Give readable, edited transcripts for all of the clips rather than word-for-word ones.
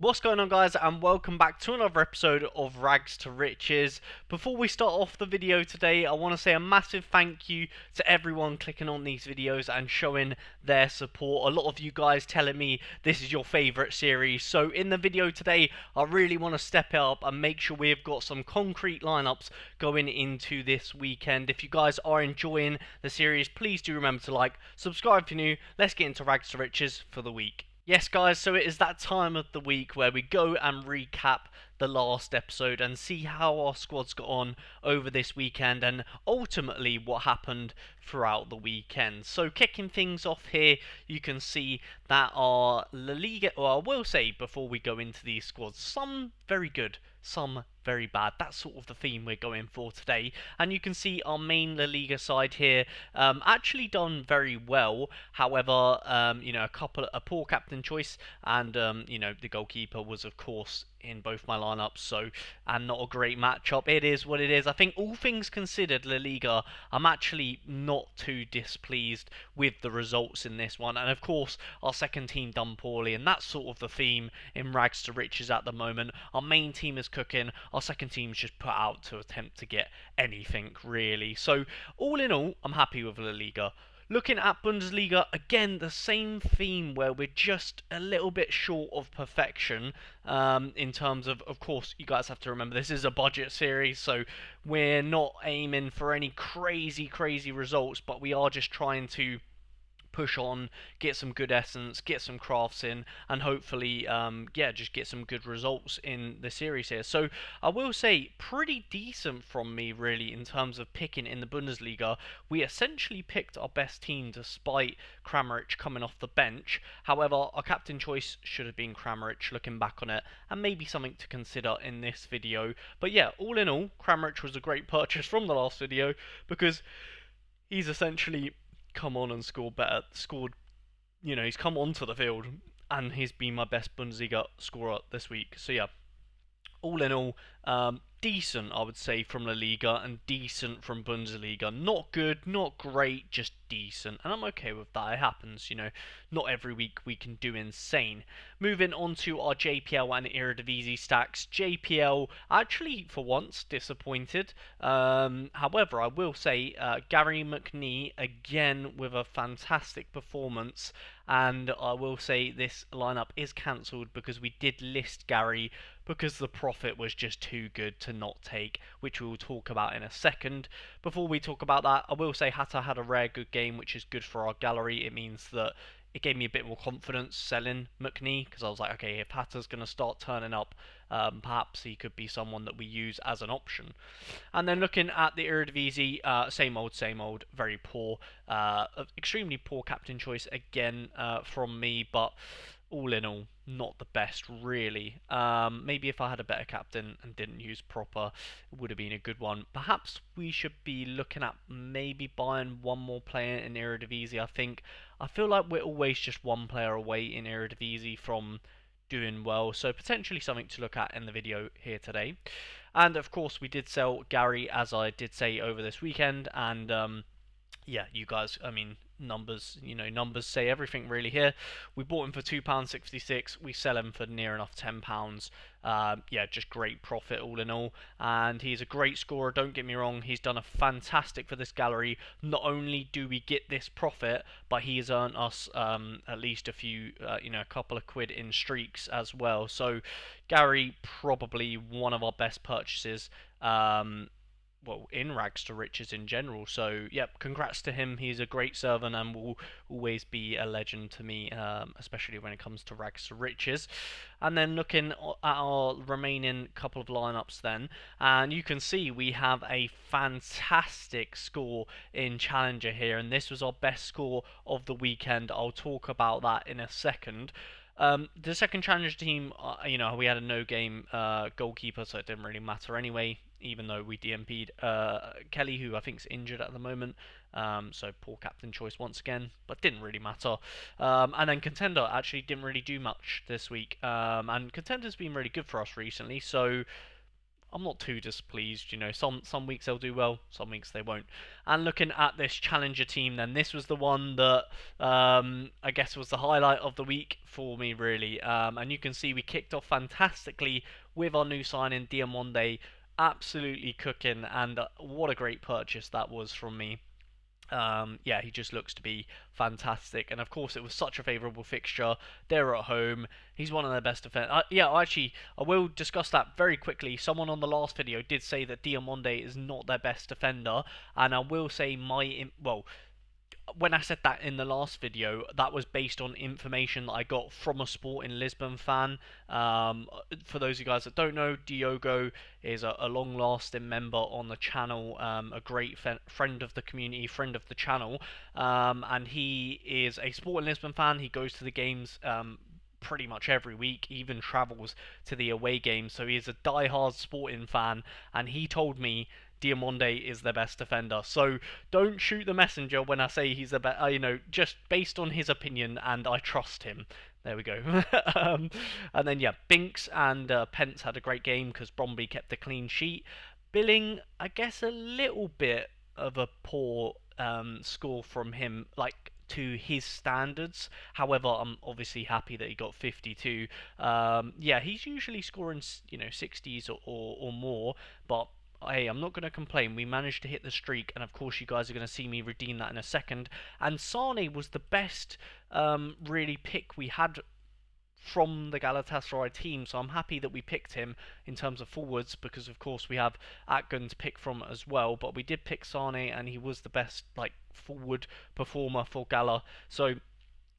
What's going on, guys, and welcome back to another episode of Rags to Riches. Before we start off the video today, I want to say a massive thank you to everyone clicking on these videos and showing their support. A lot of you guys telling me this is your favourite series. So in the video today, I really want to step it up and make sure we've got some concrete lineups going into this weekend. If you guys are enjoying the series, please do remember to like, subscribe if you're new. Let's get into Rags to Riches for the week. Yes, guys, so it is that time of the week where we go and recap the last episode and see how our squads got on over this weekend and ultimately what happened throughout the weekend. So kicking things off here, you can see that our La Liga, well, I will say before we go into these squads, some very good, some very bad. That's sort of the theme we're going for today. And you can see our main La Liga side here actually done very well. However, a poor captain choice, and the goalkeeper was of course in both my lineups, and not a great matchup. It is what it is. I think all things considered, La Liga, I'm actually not too displeased with the results in this one. And of course, our second team done poorly, and that's sort of the theme in Rags to Riches at the moment. Our main team is cooking, our second team's just put out to attempt to get anything really. So all in all, I'm happy with La Liga. Looking at Bundesliga, again, the same theme where we're just a little bit short of perfection in terms of course, you guys have to remember this is a budget series, so we're not aiming for any crazy results, but we are just trying to push on, get some good essence, get some crafts in, and hopefully, just get some good results in the series here. So I will say, pretty decent from me, really, in terms of picking in the Bundesliga. We essentially picked our best team despite Kramaric coming off the bench. However, our captain choice should have been Kramaric, looking back on it, and maybe something to consider in this video. But yeah, all in all, Kramaric was a great purchase from the last video, because he's essentially come on and scored, he's come onto the field and he's been my best Bundesliga scorer this week. So yeah, all in all, decent, I would say, from La Liga and decent from Bundesliga. Not good, not great, just decent. And I'm okay with that. It happens, not every week we can do insane. Moving on to our JPL and Eredivisie stacks. JPL, actually, for once, disappointed. However, I will say, Gary McNee, again, with a fantastic performance. And I will say this lineup is cancelled because we did list Gary because the profit was just too good to not take, which we will talk about in a second. Before we talk about that, I will say Hatta had a rare good game, which is good for our gallery. It means that it gave me a bit more confidence selling McNee, because I was like, okay, if Hatta's going to start turning up, perhaps he could be someone that we use as an option. And then looking at the Eredivisie, same old, very poor, extremely poor captain choice again from me, but all in all, not the best really. Maybe if I had a better captain and didn't use proper, it would have been a good one. Perhaps we should be looking at maybe buying one more player in Eredivisie. I feel like we're always just one player away in Eredivisie from doing well, so potentially something to look at in the video here today. And of course, we did sell Gary, as I did say, over this weekend, and yeah, you guys, I mean, numbers say everything really here. We bought him for £2.66, we sell him for near enough £10. Yeah, just great profit all in all, and he's a great scorer, don't get me wrong. He's done a fantastic for this gallery. Not only do we get this profit, but he has earned us at least a couple of quid in streaks as well. So Gary, probably one of our best purchases, in Rags to Riches in general. So, yep, congrats to him. He's a great servant and will always be a legend to me, especially when it comes to Rags to Riches. And then looking at our remaining couple of lineups then, and you can see we have a fantastic score in Challenger here, and this was our best score of the weekend. I'll talk about that in a second. The second Challenger team, we had a no-game goalkeeper, so it didn't really matter anyway, even though we DMP'd Kelly, who I think is injured at the moment. So poor captain choice once again, but didn't really matter. And then Contender actually didn't really do much this week. And Contender's been really good for us recently, so I'm not too displeased. You know, some weeks they'll do well, some weeks they won't. And looking at this challenger team, then this was the one that I guess was the highlight of the week for me, really. And you can see we kicked off fantastically with our new signing, Diamonde, absolutely cooking, and what a great purchase that was from me. Yeah, he just looks to be fantastic, and of course it was such a favourable fixture. They're at home. He's one of their best defenders. Yeah, actually, I will discuss that very quickly. Someone on the last video did say that Diamonde is not their best defender, and I will say well, when I said that in the last video, that was based on information that I got from a Sporting Lisbon fan. For those of you guys that don't know, Diogo is a long-lasting member on the channel, a great friend of the community, friend of the channel, and he is a Sporting Lisbon fan. He goes to the games pretty much every week, even travels to the away games. So he is a die-hard Sporting fan, and he told me Diamonde is their best defender. So don't shoot the messenger when I say he's the best. You know, just based on his opinion, and I trust him. There we go. And then yeah, Binks and Pence had a great game because Bromby kept a clean sheet. Billing, I guess, a little bit of a poor score from him, like to his standards. However, I'm obviously happy that he got 52. Yeah, he's usually scoring 60s or more, but hey, I'm not going to complain. We managed to hit the streak, and of course you guys are going to see me redeem that in a second. And Sane was the best really pick we had from the Galatasaray team, so I'm happy that we picked him in terms of forwards, because of course we have Atgun to pick from as well, but we did pick Sane, and he was the best forward performer for Gala. So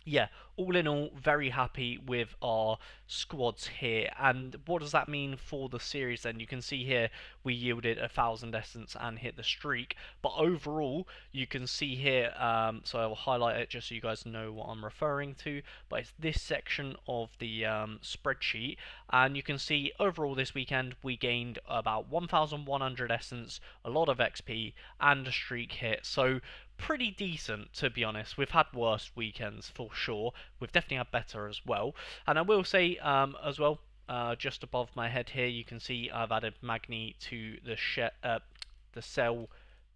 yeah, all in all, very happy with our squads here. And what does that mean for the series then? You can see here we yielded 1,000 essence and hit the streak. But overall, you can see here, so I will highlight it just so you guys know what I'm referring to. But it's this section of the spreadsheet. And you can see overall this weekend we gained about 1,100 essence, a lot of XP, and a streak hit. So pretty decent, to be honest. We've had worse weekends for sure. We've definitely had better as well. And I will say as well, just above my head here, you can see I've added Magni to the cell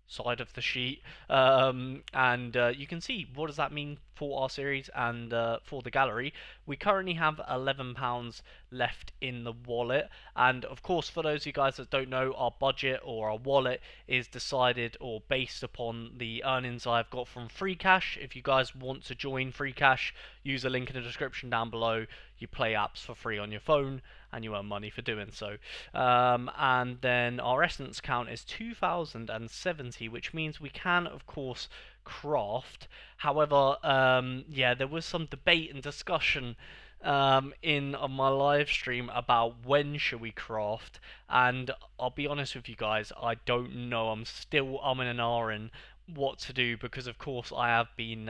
side of the sheet, and you can see what does that mean for our series and for the gallery. We currently have £11 left in the wallet, and of course for those of you guys that don't know, our budget or our wallet is decided or based upon the earnings I've got from free cash. If you guys want to join free cash, use the link in the description down below. You play apps for free on your phone and you earn money for doing so. And then our essence count is 2070, which means we can of course craft. However, yeah, there was some debate and discussion in on my live stream about when should we craft, and I'll be honest with you guys, I don't know. I'm still in an R in what to do, because of course I have been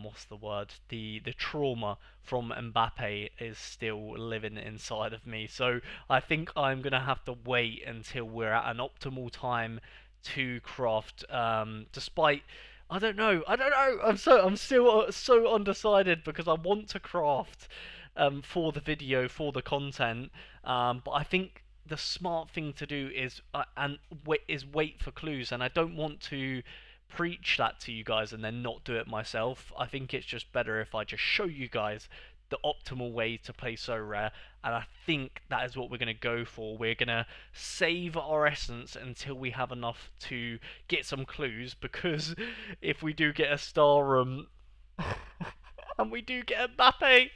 what's the word? The trauma from Mbappe is still living inside of me. So I think I'm gonna have to wait until we're at an optimal time to craft. Despite I don't know. I'm still so undecided, because I want to craft for the video, for the content. But I think the smart thing to do is wait for clues, and I don't want to preach that to you guys and then not do it myself. I think it's just better if I just show you guys the optimal way to play Sorare, and I think that is what we're going to go for. We're going to save our essence until we have enough to get some clues, because if we do get a star room and we do get Mbappe,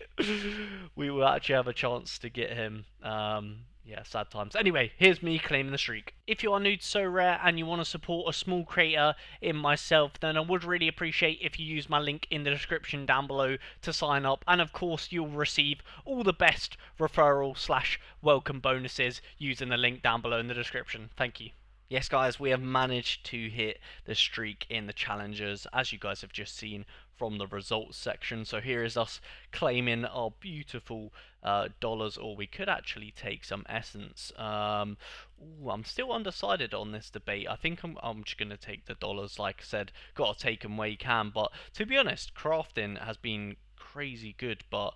we will actually have a chance to get him. Yeah, sad times. Anyway, here's me claiming the streak. If you are new to Sorare and you want to support a small creator in myself, then I would really appreciate if you use my link in the description down below to sign up. And of course, you'll receive all the best referral/welcome bonuses using the link down below in the description. Thank you. Yes, guys, we have managed to hit the streak in the challengers, as you guys have just seen from the results section. So here is us claiming our beautiful dollars, or we could actually take some essence. I'm still undecided on this debate. I think I'm just going to take the dollars. Like I said, got to take them where you can. But to be honest, crafting has been crazy good. But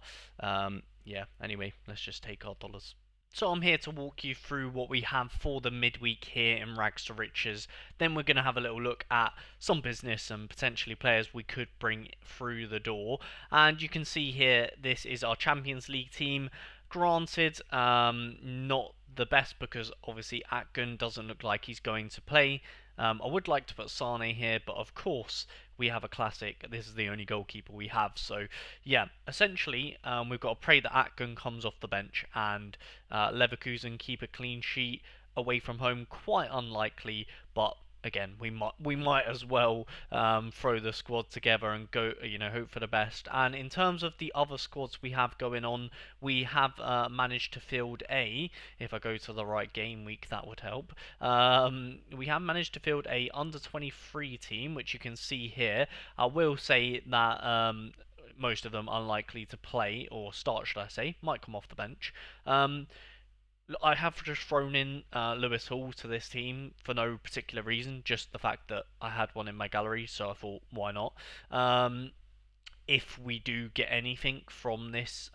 yeah, anyway, let's just take our dollars. So I'm here to walk you through what we have for the midweek here in Rags to Riches. Then we're going to have a little look at some business and potentially players we could bring through the door. And you can see here, this is our Champions League team. Granted, not the best because obviously Atgun doesn't look like he's going to play. I would like to put Sane here, but of course we have a classic. This is the only goalkeeper we have. So yeah, essentially we've got to pray that Atgun comes off the bench and Leverkusen keep a clean sheet away from home. Quite unlikely, but again, we might as well throw the squad together and go, hope for the best. And in terms of the other squads we have going on, we have managed to field a. If I go to the right game week, that would help. We have managed to field a under 23 team, which you can see here. I will say that. Most of them unlikely to play or start, should I say? Might come off the bench. I have just thrown in Lewis Hall to this team for no particular reason, just the fact that I had one in my gallery, so I thought, why not? If we do get anything from this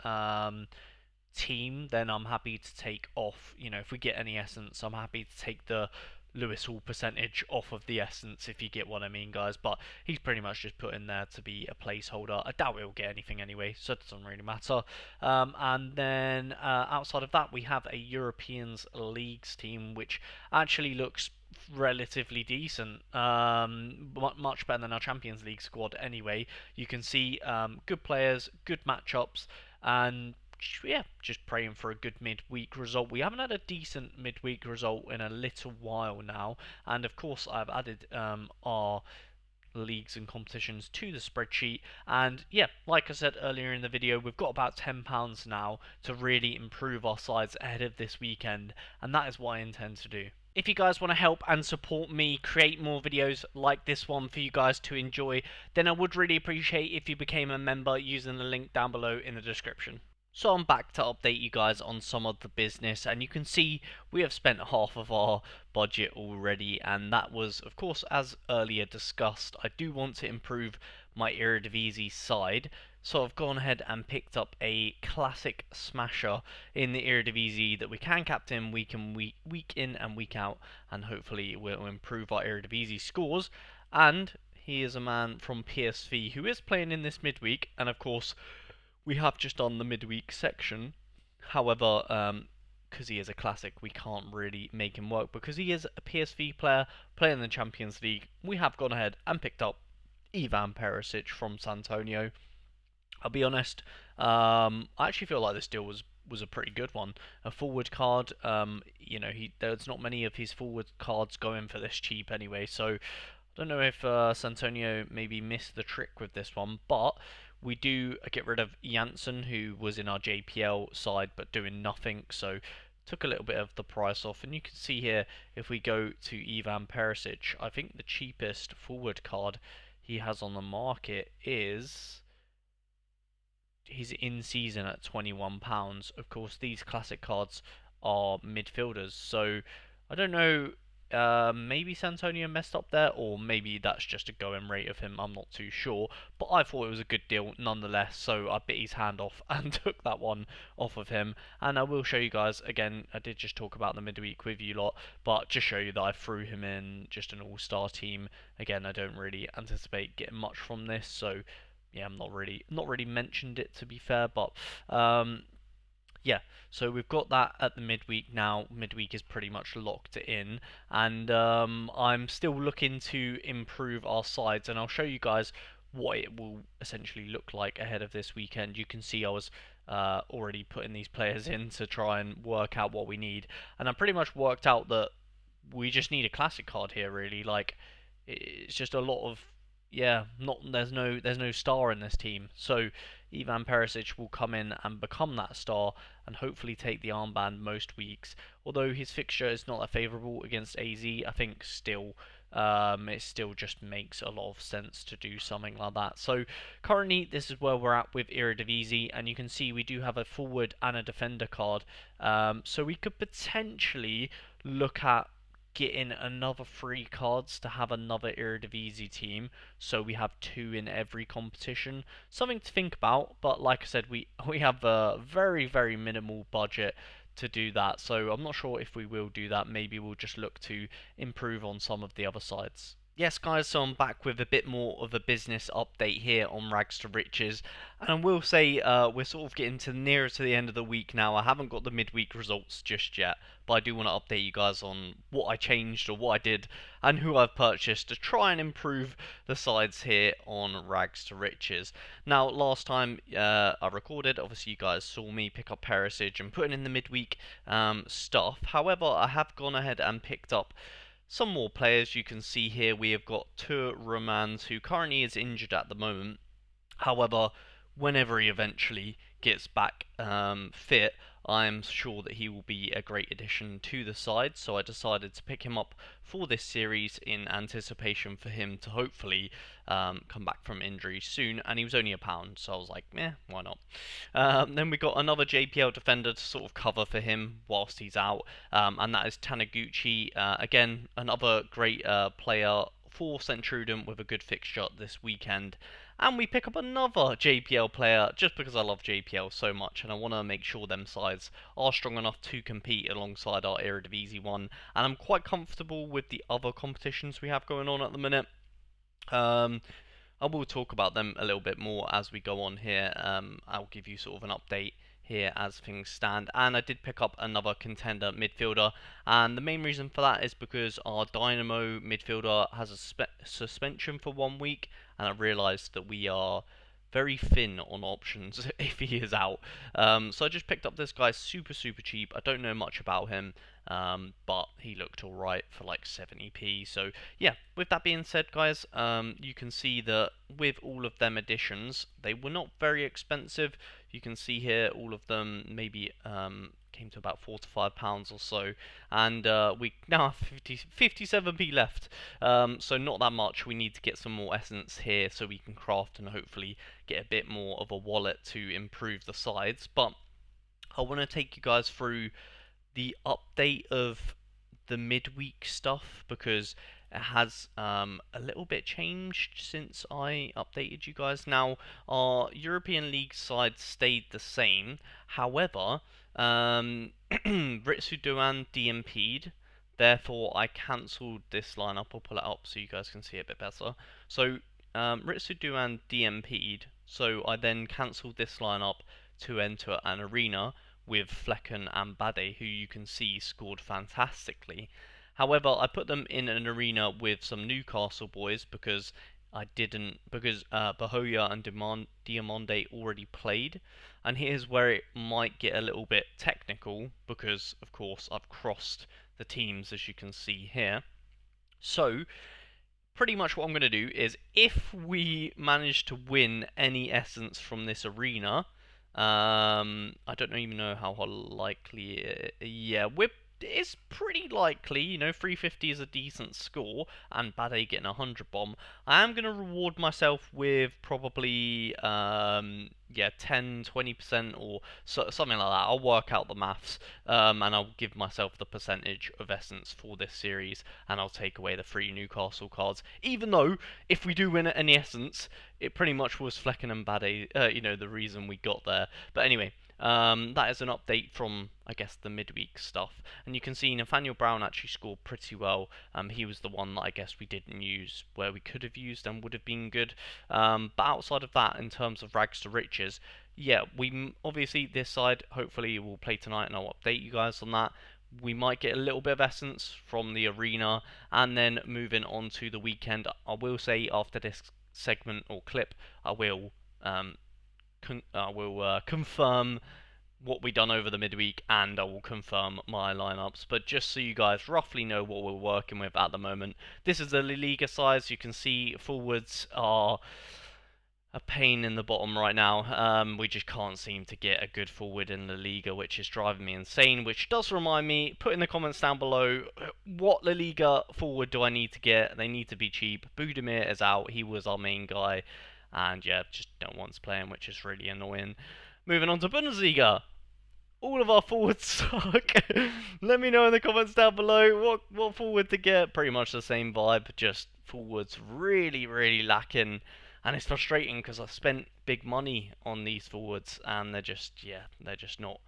team, then I'm happy to take off. If we get any essence, I'm happy to take the Lewis Hall percentage off of the essence, if you get what I mean, guys. But he's pretty much just put in there to be a placeholder. I doubt he'll get anything anyway, so it doesn't really matter. And then outside of that, we have a Europeans Leagues team, which actually looks relatively decent, much better than our Champions League squad anyway. You can see good players, good matchups, and yeah, just praying for a good midweek result. We haven't had a decent midweek result in a little while now, and of course I've added our leagues and competitions to the spreadsheet. And yeah, like I said earlier in the video, we've got about £10 now to really improve our sides ahead of this weekend, and that is what I intend to do. If you guys want to help and support me create more videos like this one for you guys to enjoy, then I would really appreciate if you became a member using the link down below in the description. So I'm back to update you guys on some of the business, and you can see we have spent half of our budget already, and that was, of course, as earlier discussed, I do want to improve my Eredivisie side, so I've gone ahead and picked up a classic smasher in the Eredivisie that we can captain week in and week out, and hopefully will improve our Eredivisie scores. And he is a man from PSV who is playing in this midweek, and of course we have just done the midweek section. However, because he is a classic, we can't really make him work because he is a PSV player playing in the Champions League. We have gone ahead and picked up Ivan Perisic from San Antonio. I'll be honest, I actually feel like this deal was a pretty good one. A forward card, there's not many of his forward cards going for this cheap anyway, so I don't know if Santonio maybe missed the trick with this one, but we do get rid of Janssen, who was in our JPL side but doing nothing, so took a little bit of the price off. And you can see here, if we go to Ivan Perisic, I think the cheapest forward card he has on the market is he's in season at £21. Of course, these classic cards are midfielders, so I don't know. Maybe Santonio messed up there, or maybe that's just a going rate of him. I'm not too sure, but I thought it was a good deal nonetheless. So I bit his hand off and took that one off of him. And I will show you guys again. I did just talk about the midweek with you lot, but just show you that I threw him in just an all-star team. Again, I don't really anticipate getting much from this, so yeah, I'm not really mentioned it, to be fair, but yeah, so we've got that at the midweek now. Midweek is pretty much locked in, and I'm still looking to improve our sides, and I'll show you guys what it will essentially look like ahead of this weekend. You can see I was already putting these players in to try and work out what we need, and I pretty much worked out that we just need a classic card here, really. Like, it's just a lot of, yeah, there's no star in this team. So Ivan Perisic will come in and become that star and hopefully take the armband most weeks. Although his fixture is not that favourable against AZ, I think still it still just makes a lot of sense to do something like that. So currently this is where we're at with Eredivisie, and you can see we do have a forward and a defender card. So we could potentially look at getting another 3 cards to have another Eredivisie team, so we have 2 in every competition. Something to think about, but like I said, we have a very minimal budget to do that. So I'm not sure if we will do that. Maybe we'll just look to improve on some of the other sides. Yes, guys, so I'm back with a bit more of a business update here on Rags to Riches. And I will say we're sort of getting nearer to the end of the week now. I haven't got the midweek results just yet, but I do want to update you guys on what I changed or what I did and who I've purchased to try and improve the sides here on Rags to Riches. Now, last time I recorded, obviously you guys saw me pick up Perisic and putting in the midweek stuff. However, I have gone ahead and picked up some more players. You can see here we have got Tur Romans, who currently is injured at the moment. However, whenever he eventually gets back fit, I'm sure that he will be a great addition to the side. So I decided to pick him up for this series in anticipation for him to hopefully come back from injury soon. And he was only £1, so I was like, why not? Then we got another JPL defender to sort of cover for him whilst he's out, and that is Taniguchi. Again, another great player for Centurion with a good fixture this weekend. And we pick up another JPL player just because I love JPL so much and I want to make sure them sides are strong enough to compete alongside our Eredivisie one. And I'm quite comfortable with the other competitions we have going on at the minute. I will talk about them a little bit more as we go on here. I'll give you sort of an update here as things stand. And I did pick up another contender midfielder, and the main reason for that is because our Dynamo midfielder has a suspension for 1 week, and I realised that we are very thin on options if he is out. So I just picked up this guy super cheap. I don't know much about him, but he looked alright for like 70p. So yeah, with that being said, guys, you can see that with all of them additions, they were not very expensive. You can see here all of them maybe came to about £4 to £5 or so, and we now have 57p left, so not that much. We need to get some more essence here so we can craft and hopefully get a bit more of a wallet to improve the sides. But I want to take you guys through the update of the midweek stuff because it has a little bit changed since I updated you guys. Now, our European League side stayed the same. However, Ritsu Doan DMP'd. Therefore, I cancelled this lineup. I'll pull it up so you guys can see it a bit better. So, Ritsu Doan DMP'd. So, I then cancelled this lineup to enter an arena with Flecken and Bade, who you can see scored fantastically. However, I put them in an arena with some Newcastle boys because Bahoya and Diamonde already played. And here's where it might get a little bit technical because, of course, I've crossed the teams as you can see here. So, pretty much what I'm going to do is if we manage to win any essence from this arena, I don't even know how likely. Yeah, it's pretty likely. You know, 350 is a decent score, and Bade getting a 100 bomb. I am gonna reward myself with probably 10-20% or something like that. I'll work out the maths, and I'll give myself the percentage of essence for this series, and I'll take away the 3 Newcastle cards. Even though if we do win any essence, it pretty much was Flecken and Bade, the reason we got there. But anyway, that is an update from, I guess, the midweek stuff. And you can see Nathaniel Brown actually scored pretty well. He was the one that I guess we didn't use where we could have used and would have been good. But outside of that, in terms of Rags to Riches, yeah, we obviously this side hopefully will play tonight, and I'll update you guys on that. We might get a little bit of essence from the arena, and then moving on to the weekend. I will say after this segment or clip, I will confirm what we done over the midweek, and I will confirm my lineups. But just so you guys roughly know what we're working with at the moment, this is the La Liga size. You can see forwards are a pain in the bottom right now. We just can't seem to get a good forward in La Liga, which is driving me insane. Which does remind me, put in the comments down below, what La Liga forward do I need to get? They need to be cheap. Budimir is out. He was our main guy. And yeah, just no one's playing, which is really annoying. Moving on to Bundesliga. All of our forwards suck. Let me know in the comments down below what forward to get. Pretty much the same vibe, just forwards really lacking. And it's frustrating because I spent big money on these forwards and they're just not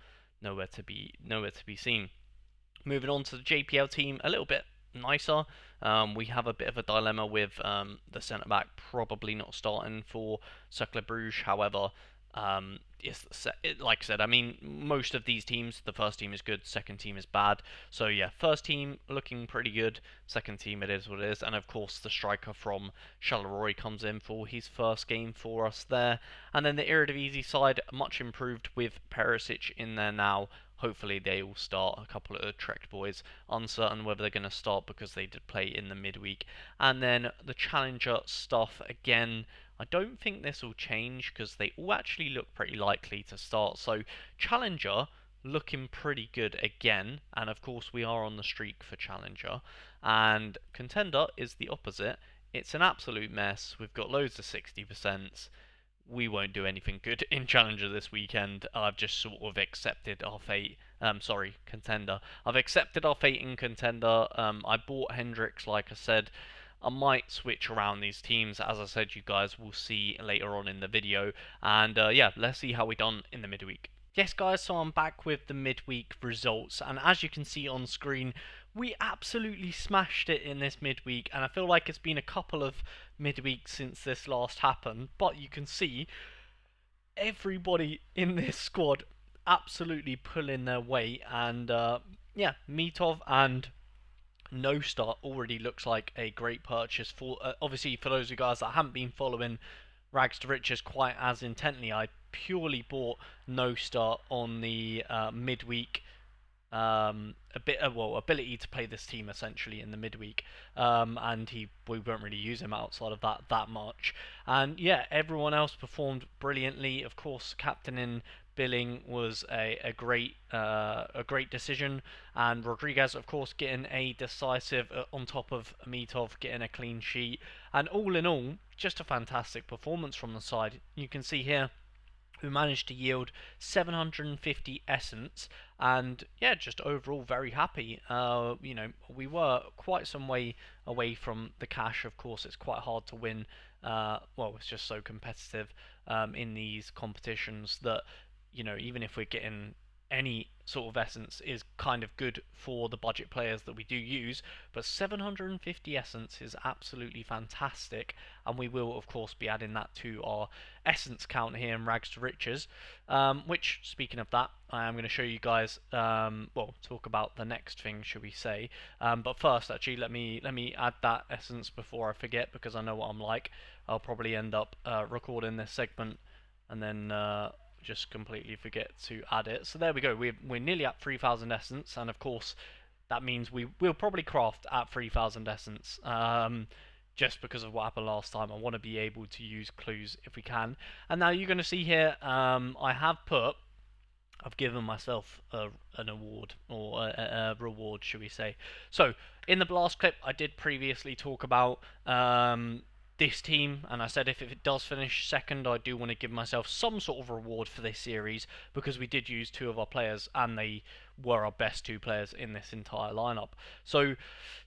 nowhere to be seen. Moving on to the JPL team, a little bit nicer. We have a bit of a dilemma with the centre back probably not starting for Cercle Bruges. However, like I said, I mean, most of these teams, the first team is good, second team is bad. So yeah, first team looking pretty good, second team it is what it is. And of course, the striker from Charleroi comes in for his first game for us there. And then the Eredivisie side, much improved with Perisic in there now. Hopefully they will start. A couple of Utrecht boys, uncertain whether they're going to start because they did play in the midweek. And then the Challenger stuff, again, I don't think this will change because they all actually look pretty likely to start. So Challenger looking pretty good again, and of course we are on the streak for Challenger. And Contender is the opposite. It's an absolute mess. We've got loads of 60%. We won't do anything good in Challenger this weekend. I've just sort of accepted our fate. Contender. I've accepted our fate in Contender. I bought Hendricks, like I said. I might switch around these teams. As I said, you guys will see later on in the video. And yeah, let's see how we done in the midweek. Yes, guys, so I'm back with the midweek results, and as you can see on screen, we absolutely smashed it in this midweek, and I feel like it's been a couple of midweeks since this last happened, but you can see everybody in this squad absolutely pulling their weight, and yeah, Mitov and No Start already looks like a great purchase for obviously for those of you guys that haven't been following Rags to Riches quite as intently. I purely bought No Start on the midweek ability to play this team essentially in the midweek, and we won't really use him outside of that much. And yeah, everyone else performed brilliantly. Of course, captaining Billing was a great decision, and Rodriguez, of course, getting a decisive on top of Amitov getting a clean sheet, and all in all, just a fantastic performance from the side. You can see here who managed to yield 750 essence, and yeah, just overall very happy. You know, we were quite some way away from the cash. Of course, it's quite hard to win. Well, it's just so competitive in these competitions that, you know, even if we're getting any sort of essence is kind of good for the budget players that we do use, but 750 essence is absolutely fantastic, and we will of course be adding that to our essence count here in Rags to Riches, which, speaking of that, I am going to show you guys, well, talk about the next thing, should we say, but first actually let me add that essence before I forget, because I know what I'm like. I'll probably end up recording this segment and then just completely forget to add it. So there we go, we're nearly at 3,000 essence, and of course that means we'll probably craft at 3,000 essence, just because of what happened last time. I want to be able to use clues if we can. And now you're going to see here, I've given myself an award, or a reward, should we say. So in the last clip I did previously talk about this team, and I said if it does finish second, I do want to give myself some sort of reward for this series, because we did use two of our players and they were our best two players in this entire lineup. So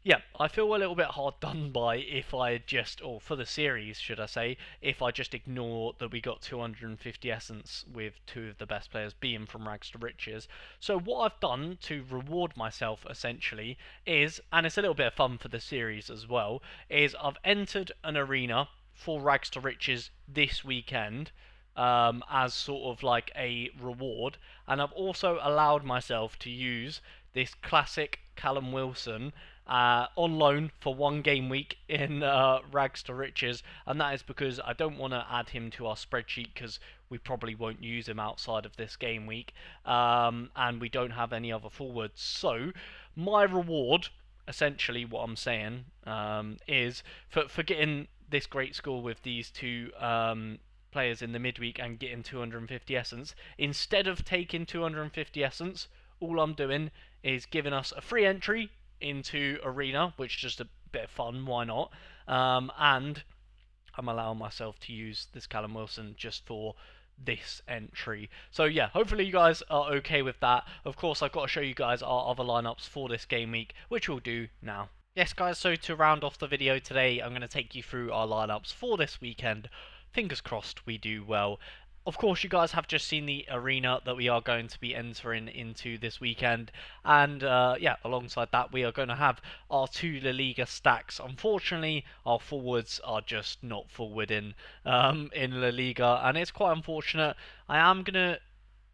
yeah, I feel a little bit hard done by if I just, or for the series should I say, if I just ignore that we got 250 essence with two of the best players being from Rags to Riches. So what I've done to reward myself essentially is, and it's a little bit of fun for the series as well, is I've entered an arena for Rags to Riches this weekend, as sort of like a reward, and I've also allowed myself to use this classic Callum Wilson on loan for one game week in Rags to Riches, and that is because I don't want to add him to our spreadsheet because we probably won't use him outside of this game week, and we don't have any other forwards. So my reward, essentially what I'm saying, is for getting this great score with these two players in the midweek and getting 250 essence. Instead of taking 250 essence, all I'm doing is giving us a free entry into Arena, which is just a bit of fun, why not? And I'm allowing myself to use this Callum Wilson just for this entry. So yeah, hopefully you guys are okay with that. Of course, I've got to show you guys our other lineups for this game week, which we'll do now. Yes guys, so to round off the video today, I'm going to take you through our lineups for this weekend. Fingers crossed we do well. of course, you guys have just seen the arena that we are going to be entering into this weekend, and yeah, alongside that, we are going to have our two La Liga stacks. Unfortunately, our forwards are just not forward in La Liga, and it's quite unfortunate. I am gonna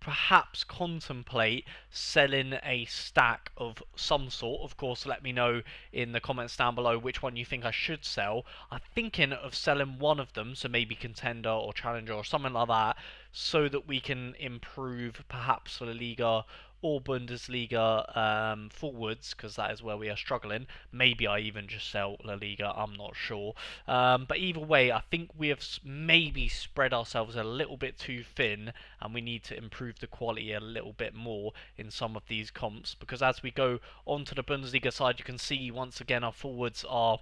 perhaps contemplate selling a stack of some sort. Of course, let me know in the comments down below which one you think I should sell. I'm thinking of selling one of them, so maybe contender or challenger or something like that, so that we can improve perhaps La Liga or Bundesliga forwards, because that is where we are struggling. Maybe I even just sell La Liga, I'm not sure. But either way, I think we have maybe spread ourselves a little bit too thin, and we need to improve the quality a little bit more in some of these comps, because as we go onto the Bundesliga side, you can see once again our forwards are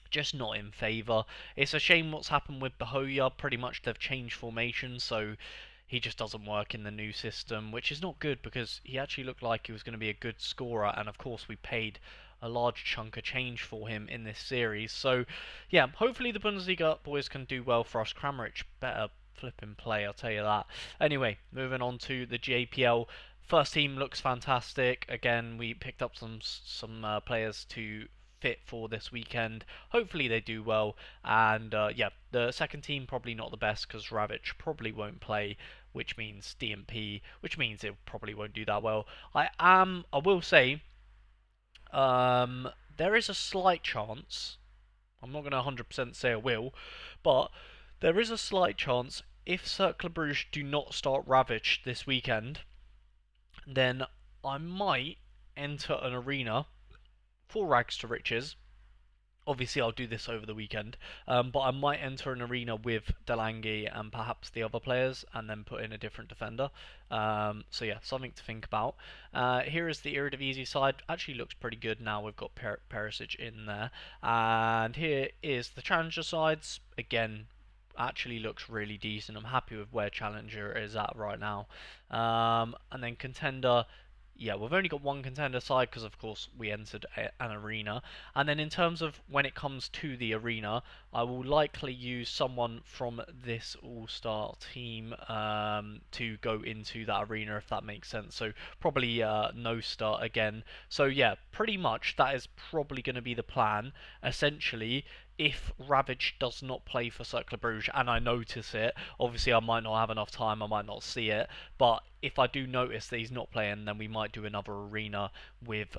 just not in favour. It's a shame what's happened with Bahoya. Pretty much they've changed formation, so he just doesn't work in the new system, which is not good because he actually looked like he was going to be a good scorer, and of course we paid a large chunk of change for him in this series. So yeah, hopefully the Bundesliga boys can do well for us. Kramaric better flipping play, I'll tell you that. Anyway, moving on to the JPL. First team looks fantastic. Again, we picked up some players to fit for this weekend. Hopefully they do well, and yeah, the second team probably not the best because Ravic probably won't play, which means DMP, which means it probably won't do that well. I will say, there is a slight chance. I'm not going to 100% say I will, but there is a slight chance if Cercle Bruges do not start Ravic this weekend, then I might enter an arena for Rags to Riches. Obviously, I'll do this over the weekend, but I might enter an arena with Delange and perhaps the other players, and then put in a different defender. So yeah, something to think about. Here is the Eredivisie side. Actually, looks pretty good now. We've got Perisic in there, and here is the Challenger sides. Again, actually looks really decent. I'm happy with where Challenger is at right now. And then Contender. Yeah, we've only got one contender side because, of course, we entered an arena. And then in terms of when it comes to the arena, I will likely use someone from this all-star team to go into that arena, if that makes sense. So probably no start again. So yeah, pretty much that is probably going to be the plan. Essentially, if Ravage does not play for Cercle Bruges and I notice it, obviously I might not have enough time, I might not see it, but if I do notice that he's not playing, then we might do another arena with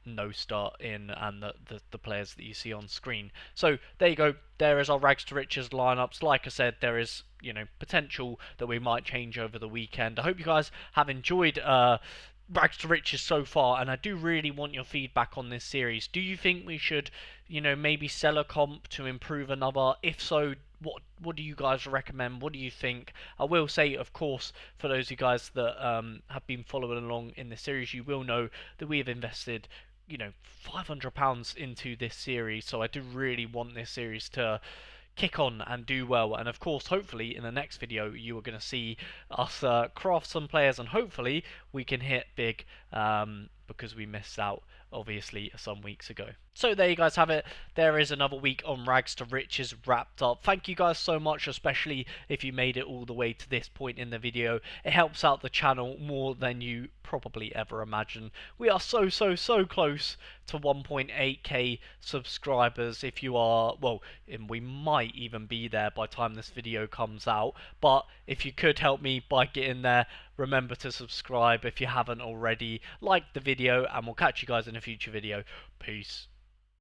no start in and the players that you see on screen. So there you go, there is our Rags to Riches lineups. Like I said, there is, you know, potential that we might change over the weekend. I hope you guys have enjoyed Rags to Riches so far, and I do really want your feedback on this series. Do you think we should, you know, maybe sell a comp to improve another? If so, what do you guys recommend? What do you think? I will say, of course, for those of you guys that have been following along in the series, you will know that we have invested, you know, £500 into this series, so I do really want this series to kick on and do well. And of course, hopefully in the next video you are going to see us craft some players, and hopefully we can hit big, because we missed out obviously some weeks ago. So there you guys have it. There is another week on Rags to Riches wrapped up. Thank you guys so much, especially if you made it all the way to this point in the video. It helps out the channel more than you probably ever imagine. We are so close to 1.8k subscribers. If you are, well, we might even be there by the time this video comes out, but if you could help me by getting there, remember to subscribe if you haven't already, like the video, and we'll catch you guys in a future video. Peace.